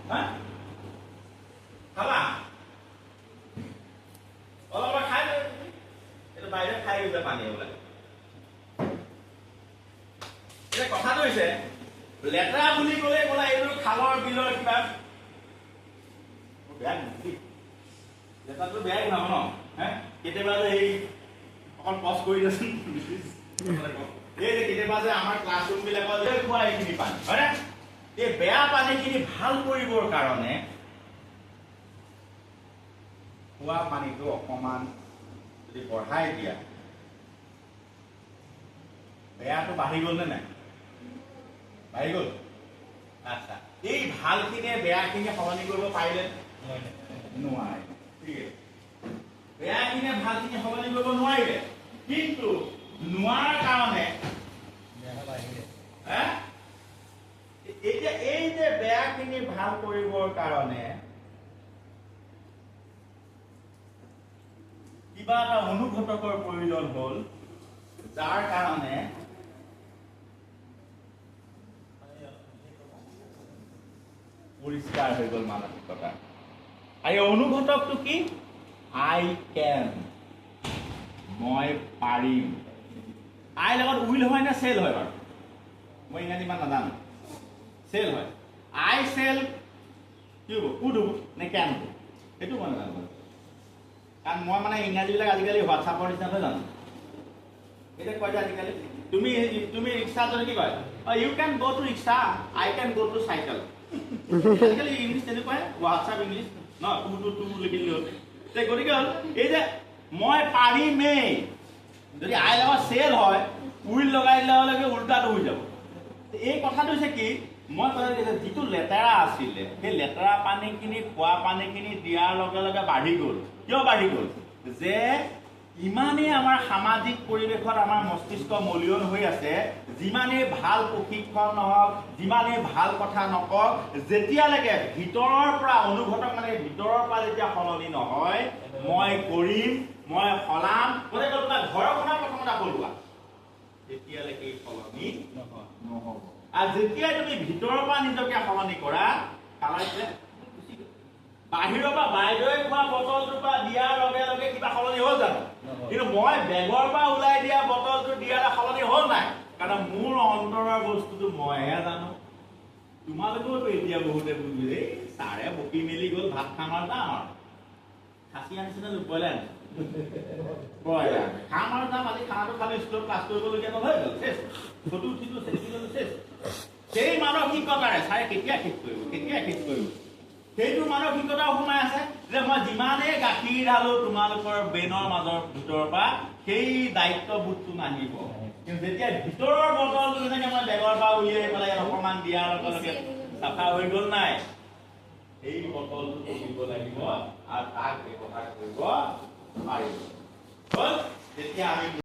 হা খালা অলপ খাই এইটো বাহিৰত খাই গৈছে পানী ওলাই এতিয়া কথাটো হৈছে লেতেৰা বুলি ক'লে ক'লা এইটো খালৰ বিলৰ কিবা বেয়া নেকি লেতেৰাটো বেয়াই নহয় ন হে কেতিয়াবা যে এই অকল পজ কৰি দিয়াচোন এই যে কেতিয়াবা যে আমাৰ ক্লাছৰুম বিলাকত যে খোৱা এইখিনি পানী হয়নে এই বেয়া পানীখিনি ভাল কৰিবৰ কাৰণে খোৱা পানীটো অকমান যদি বঢ়াই দিয়া বেয়াটো বাঢ়ি গ'ল নে নাই বাঢ়ি গ'ল আচ্ছা এই ভালখিনিয়ে বেয়াখিনি সলনি কৰিব পাৰিলে নোৱাৰে ঠিক আছে বেয়াখিনিয়ে ভালখিনি সলনি কৰিব নোৱাৰিলে কিন্তু নোৱাৰাৰ কাৰণে এতিয়া এই যে বেয়াখিনি ভাল কৰিবৰ কাৰণে কিবা এটা অনুঘটকৰ প্ৰয়োজন হ'ল যাৰ কাৰণে পৰিষ্কাৰ হৈ গ'ল মানসিকতা আৰু অনুঘটকটো কি আই কেন মই পাৰিম আই লগত উইল হয় নে চেল হয় বাৰু মই ইংৰাজী ইমান নাজানো চেল হয় আই চেল কি হ'ব কুড হ'ব নে কেন হ'ব সেইটো মই নাজানো কাৰণ মই মানে ইংৰাজীবিলাক আজিকালি হোৱাটছআপৰ নিচিনাকৈ জানো এতিয়া কয় যে আজিকালি তুমি ৰিক্সা যদি কি কয় ইউ কেন গ' টু ৰিক্সা আই কেন গ' টু চাইকেল আজিকালি ইংলিছ তেনেকুৱাই হোৱাটছআপ ইংলিছ ন টু লিখি দিলে হ'ল গতিকে হ'ল এই যে মই পাৰিমেই যদি আই লগত চেল হয় উইল লগাই দিলে হ'লে উল্টাটো হৈ যাব এই কথাটো হৈছে কি মই যিটো লেতেৰা আছিলে সেই লেতেৰা পানীখিনি খোৱা পানীখিনি দিয়াৰ লগে লগে বাঢ়ি গ'ল কিয় বাঢ়ি গ'ল যে ইমানেই আমাৰ সামাজিক পৰিৱেশত আমাৰ মস্তিষ্ক মলিয়ন হৈ আছে যিমানেই ভাল প্ৰশিক্ষণ নহওক যিমানেই ভাল কথা নকওক যেতিয়ালৈকে ভিতৰৰ পৰা অনুঘটক মানে ভিতৰৰ পৰা যেতিয়া সলনি নহয় মই কৰিম মই সলাম মানে তোমাৰ ঘৰখনৰ প্ৰথমতে সলোৱা তেতিয়ালৈকে সলনি নহ'ব আৰু যেতিয়া তুমি ভিতৰৰ পৰা নিজকে সলনি কৰা বাহিৰৰ পৰা বাইদেৱে খোৱা বটলটোৰ পৰা দিয়াৰ লগে লগে কিবা সলনি হ'ল জানো কিন্তু মই বেগৰ পৰা ওলাই দিয়া বটলটো দিয়াৰ সলনি হ'ল নাই কাৰণ মোৰ অন্তৰৰ বস্তুটো মইহে জানো তোমালোকেওতো এতিয়া বহুতে বুজিলে ছাৰে বকি মেলি গ'ল ভাত খাম আৰু যাম আৰু খাচী আনিছিলে ব্ৰইলাৰ খাম আৰু যাম আজি খানাটো খালে স্কুলত ক্লাছ কৰিবলগীয়া নহৈ গ'ল চেছ ফটো উঠিলো চেলফি ল'লো চেছ সেই মানসিকতাৰে ছাৰে কেতিয়া শেষ কৰিব সেইটো মানসিকতাও সোমাই আছে যে মই যিমানেই গাখীৰ ঢালো তোমালোকৰ ব্ৰেইনৰ মাজৰ ভিতৰৰ পৰা সেই দায়িত্ববোধটো নাহিব কিন্তু যেতিয়া ভিতৰৰ বটলটো যেনেকৈ মই বেগৰ পৰা উলিয়াই পেলাই অকণমান দিয়াৰ লগে লগে চাফা হৈ গ'ল নাই সেই বটলটো তুলিব লাগিব আৰু তাক ব্যৱহাৰ কৰিব পাৰিব তেতিয়া আমি